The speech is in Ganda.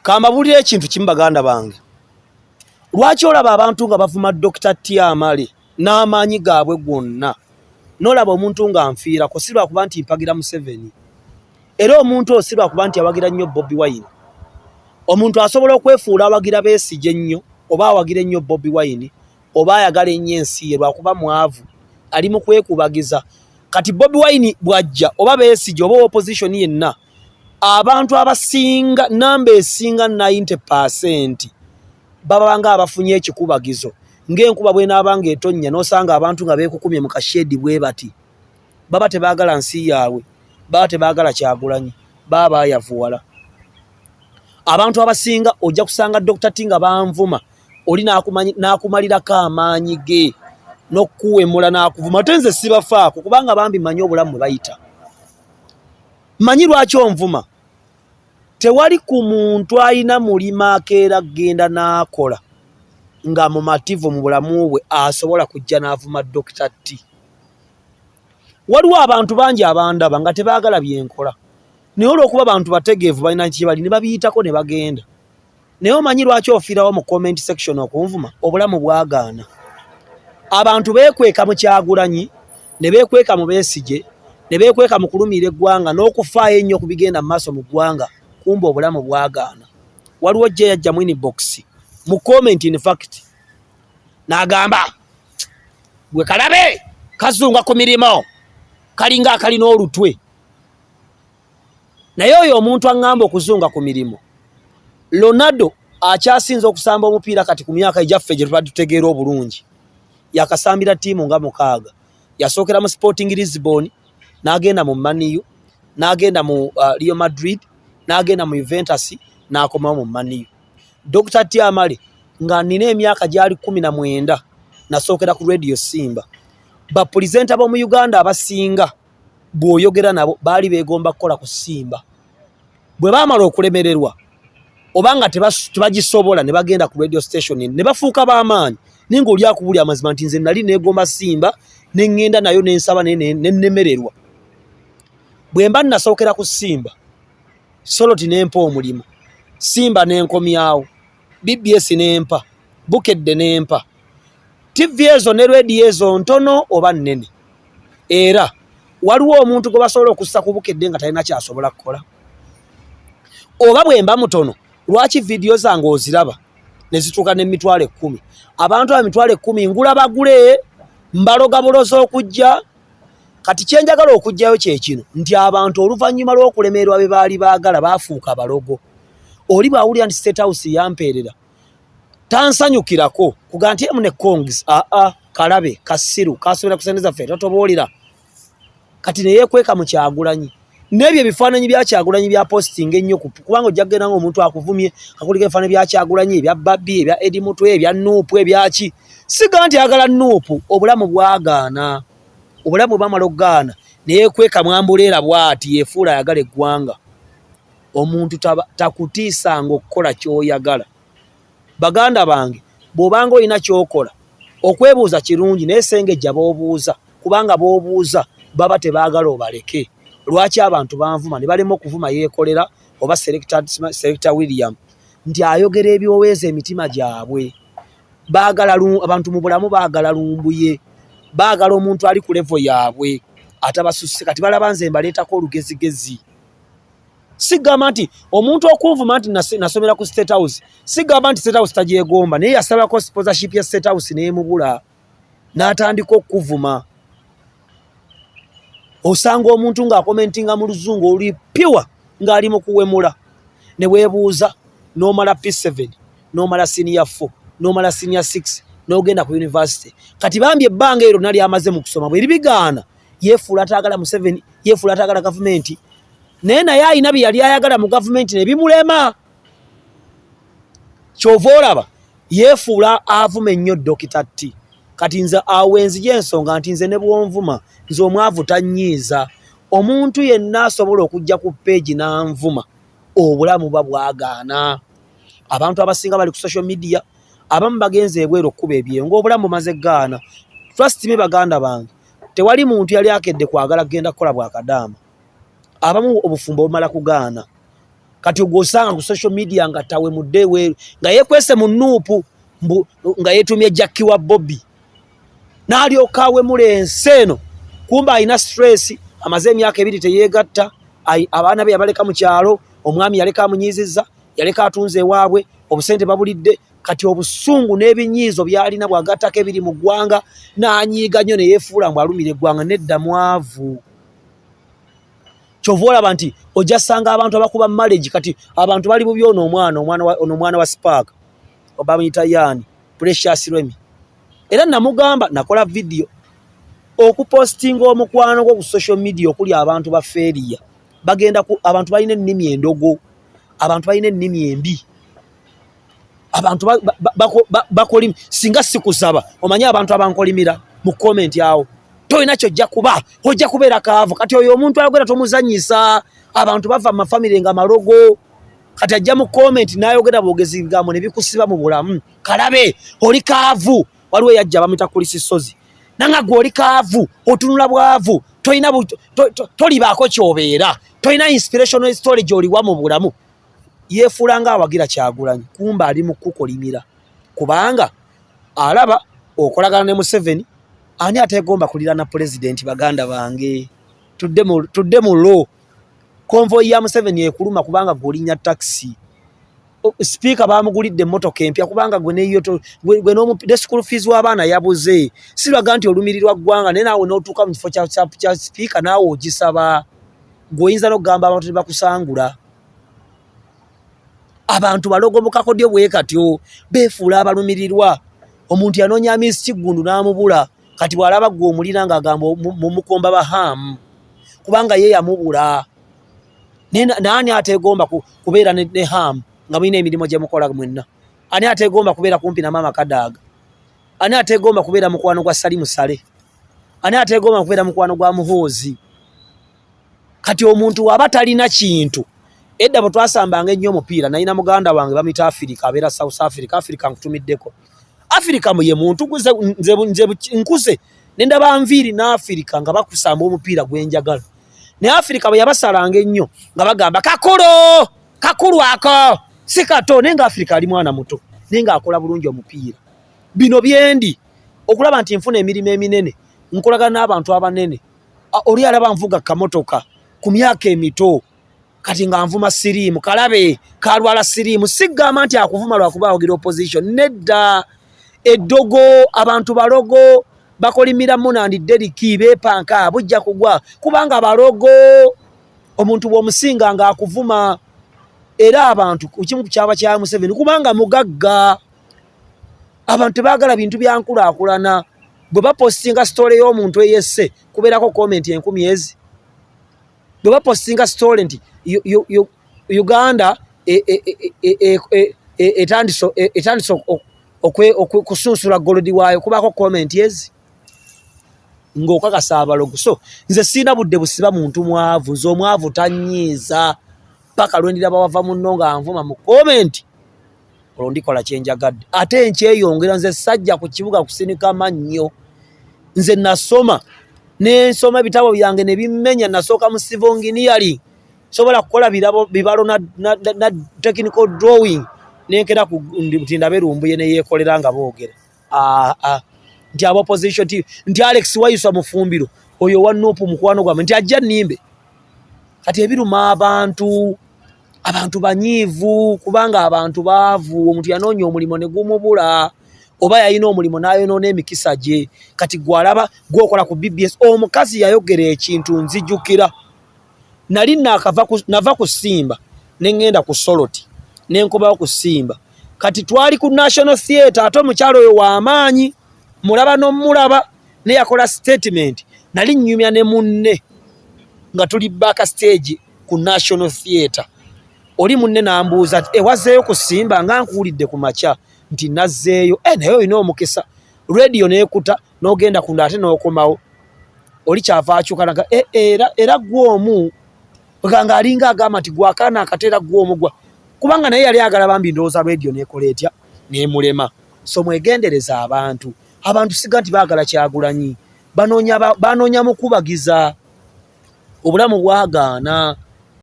Kambabulira ekintu kimu baganda bange. Lwaki olaba abantu nga bavuma Dr. Tiamale n'amaanyi gaabwe gwonna n'olaba omuntu nga nfiira ko sirwa kuba nti mpagira Museveni. Era omuntu osirwa kuba nti awagira nnyo Bobi Wine. Omuntu asobola okwefuula awagira Besigye nnyo oba awagira nnyo Bobi Wine oba ayagala ennyo ensi ye lwakuba mwavu ali mu kwekubagiza. Kati Bobi Wine bwajja oba Besigye oba opposition yenna abantu abasinga namba esinga 90% baba nga abafunye ekikubagizo ng'enkuba bwe n'abanga etonnya n'osanga abantu nga beekukumye mu kashedi bwe bati baba tebaagala nsi yaabwe baba tebaagala Kyagulanyi baba yavuwala. Abantu abasinga ojja kusanga Dr. Tinga banvuma oli n'akumalirako amaanyi ge n'okuwemula n'akuvuma tenze sibafaako kubanga bambi manyi obulamu bwe bayita. Manyi lwaki onvuma? Tewali ku muntu alina mulima akeera genda n'akola nga mumativu mu bulamu bwe asobola kujja n'avuma Dr. T. Waliwo abantu bangi abandaba nga tebaagala byenkola. Naye olw'okuba abantu bategeevu balina kye bali ne babiyitako ne bagenda. Naye omanyi lwaki ofiirawo mu comment section okunvuma? Obulamu bwagaana. Abantu beekweka mu Kyagulanyi, ne beekweka mu Besigye, ne beekweka mu kulumira eggwanga n'okufaayo ennyo ku bigenda mu maaso mu ggwanga. Kumba obulamu bwagaana. Waliwo jje yajja mu inbox mu comment in fact n'agamba gwe kalabe kazunga ku mirimo kalinga akalina olutwe. Naye oyo omuntu aŋŋamba okuzunga ku mirimo Ronaldo akyasinza okusamba omupiira kati ku myaka ejaffe gye tuba tutegeera obulungi yakasambira ttiimu nga mukaaga. Yasookera mu Sporting Lisbon n'agenda mu Man U n'agenda mu Real Madrid n'agenda mu Juventus n'akomawo mu Man U. Dr. Tiamale nga nina emyaka gyali 19 nasookera ku Radio Simba. Bapulizenta b'omu Uganda abasinga bw'oyogera nabo baali beegomba kukola ku Simba. Bwe baamala okulemererwa obanga tebagisobola ne bagenda ku radio station ne bafuuka b'amaanyi naye ng'oli akubulya amazima nti nze nali neegomba Simba ne ŋŋenda nayo n'ensaba n'ennemererwa. Bwe mba nasookera ku Simba Soloti n'empa omulimu, Simba n'enkomyawo, BBS n'empa, Bukedde n'empa, TV ezo ne radio ezo ntono oba nnene. Era waliwo omuntu gwe basobola okussa ku Bukedde nga talina kyasobola kukola. Oba bwe mba mutono lwaki video zange oziraba ne zituuka n'emitwalo 10? Abantu emitwalo 10 ngula bagule mbaloga bulozo okujja. Kati kyenjagala okujjayo kye kino nti abantu oluvannyuma lw'okulemererwa be baali baagala baafuuka balogo. Oli bw'awulira nti State House yampeerera tansanyukirako kuga nti emu ne Kongs kalabe kasiru kasobola kusendeza ffe totoboolera. Kati ne yeekweka mu Kyagulanyi n'ebyo ebifaananyi bya Kyagulanyi bya posting ennyo kubanga ojja kugenda ng'omuntu akuvumye akulika ebifaananyi bya Kyagulanyi ebya Babbi ebya Edi Mutwe ebya Nuupu ebyaki. Siga nti agala Nuupu, obulamu bwagaana. Obulamu bwamala okugaana ne yeekweka mwambuleera bw'ati yeefuula ayagala eggwanga. Omuntu takutiisanga okukola ky'oyagala. Baganda bange bw'obanga olina ky'okola okwebuuza kirungi naye sengejja b'obuuza kubanga b'obuuza baba tebaagala obaleke. Lwaki abantu banvuma ne balema okuvuma yeekolera oba Selector William nti ayogera ebyoweeza emitima gyabwe. Baagala abantu mu bulamu baagala lumbuye. Baagala omuntu ali ku level yaabwe atabasusse. Kati balaba nze mbaleetako olugezigezi. Sigamba nti omuntu okunvuma nti nasomera ku State House sigamba nti State House tagyegomba naye yasabako sponsorship ya State House n'emubula n'atandika okuvuma. Osanga omuntu ng'akomentinga mu luzungu oli pure ng'ali mu kuwemula ne weebuuza n'omala P7 n'omala senior 4 n'omala senior 6 n'ogenda ku university. Kati bambi ebbanga ero nali amaze mu kusoma bwe libigaana yeefuula ataagala Museveni yeefuula ataagala gavumenti naye alina bye yali ayagala mu gavumenti ne bimulema. Kyova olaba yeefuula avuma ennyo Dr. T. Kati nze awo enzija ensonga nti nze ne bwonvuma nze omwavu tannyiiza. Omuntu yenna asobola okujja ku page n'anvuma obulamu buba bwagaana. Abantu abasinga bali ku social media abamu bagenze ebweru okkuba ebyengo obulamu bumaze gaana. Trust me baganda bange tewali muntu yali akedde kwagala kugenda kukola bwakadaama. Abamu obufumbo bumala kugaana. kati ogosanga ku social media nga tawe muddewe nga yekwese mu nuupu nga yetumye Jackie wa Bobby n'alyokawe mulense eno kumba alina stress amaze emyaka 2 teyegatta abaana be yabaleka mu kyalo omwami yaleka amunyiziza yaleka atunze ewaabwe obusente babulidde kati obusungu n'ebinyiizo byalina bwagattako ebiri mu ggwanga n'anyiiga nnyo ne yeefuula mbu alumira eggwanga nedda mwavu kyova olaba nti ojja ssanga abantu abakuba marriage kati abantu bali bubi omwana wa Spark obamuyita yaani Precious Remy era namugamba nakola video okupostinga omukwano gwo ku social media okuli abantu ba feria bagenda ku abantu balina ennimi endogo abantu balina ennimi embi abantu bakolim singa sikusaba omanyi abantu abankolimira mu comment yawo toyina kyojja kuba ojja kubeera kaavu kati oyo omuntu ayogera tomuzanyisa abantu bava mu family nga malogo kati ajja mu comment n'ayogera bwogezi bigambo ne bikusiba mu bulamu kalabe oli kaavu waliwo yajja bamita kulisi sozi nanga gwoli kaavu otunula bwavu toyina tolibaako kyobeera toyina inspirational story gy'oliwa mu bulamu yeefuulanga awagira Kyagulanyi kumba ali mu kukolimira kubanga alaba okolagana ne Museveni ani ategomba kulira na president baganda bange tudde mu lo convoy ya Museveni ekuluma kubanga golinya taxi speaker bamugulidde motoka empya kubanga gwe neyo gwe no school fees w'abaana yabuze silwaga nti olumirirwa ggwanga ne naawe n'otuuka mu kifo kya speaker naawe ogisaba gwoyinza n'okugamba abantu tebakusangula abantu balogomoka ddyo bwe katyo beefuula abalumirirwa omuntu yanoonya Miss Kiggundu n'amubula kati bw'alaba gwe omulira ng'agamba mu mukomba bahamu kubanga ye yamubula nani ategomba kubeera ne hamu nga mulina emirimu gye mukola mwenna ani ategomba kubeera kumpi na mama Kadaga ani ategomba kubeera mukwano gwa Salimu Sale ani ategomba kubeera mukwano gwa Muhoozi kati omuntu waba talina kintu edda bwe twasambanga ennyo omupiira nalina muganda wange bamuyita Africa abeera South Africa nkutumiddeko Africa ye muntu nze nkuse nendaba nviiri na Africa nga bakusamba omupiira gwenjagala ne Africa bwe yabasalanga ennyo nga bagamba kakulu ako si kato nenga Africa ali mwana muto nenga akola bulungi omupiira bino byendi okulaba nti nfuna emirimu eminene nkolagana n'abantu abanene oli alaba nvuga kamotoka ku myaka emito kati nga nvuma siriimu kalabe kalwala siriimu sigamba nti akuvuma lwakuba awogira opposition nedda eddogo abantu balogo bakolimira munandi deriki bepanka bujja kugwa kubanga balogo omuntu bw'omusinga nga akuvuma era abantu kukimu kyaba kya Museveni kubanga mugagga abantu baagala bintu byankulaakulana bwe bapostinga story y'omuntu eyesse kubeerako comment 10,000 bwe bapostinga story nti Uganda etandise okusunsula golodi waayo kubaako comment yezi ng'okakasa abalogo so nze sina budde busiba muntu mwavu nze omwavu tanyiiza paka lwendira bawava munno nga nvuma mu comment olwo ndikola kyenjagadde ate nkyeyongera nze sajja ku kibuga kusinika mannyo nze nasoma n'ensoma ebitabo byange ne bimmenya nasooka mu civil engineering sobola kukola bibalo na technical drawing nenkera ku ndabe rumbuye ne yekolera nga boogera nti abo opposition nti Alex wayiswa mufumbiro oyo wanupu mukwano gwamwe nti ajja nimbe kati ebiruma abantu banyiivu kubanga abantu baavu omuntu yanoonya omulimo ne gumubula oba yalina omulimo n'ayonoona emikisa gye kati gwalaba gwokola ku BBS omukazi yayogera ekintu nzijukira nali nava kusimba nengenda ku Soloti nenkobawo kusimba kati twali ku National Theatre ate omukyalo oyo w'amaanyi mulaba n'omulaba ne yakola statement nali nnyumya ne munne nga tuli backstage ku National Theatre oli munne n'ambuuza ati ewazeeyo kusimba nga nkuwulidde ku makya nti nazzeeyo naye olina omukisa radio neekuta n'ogenda kunda ate n'okomawo oli kyava akyukanaga era gwomu nga alinga agamba nti gwakaana akateera gw'omugwa kubanga naye yali agala bambi ndowooza radio neekola etya neemulema so mwegendereza abantu siga nti baagala Kyagulanyi banoonya mukubagiza obulamu bwagaana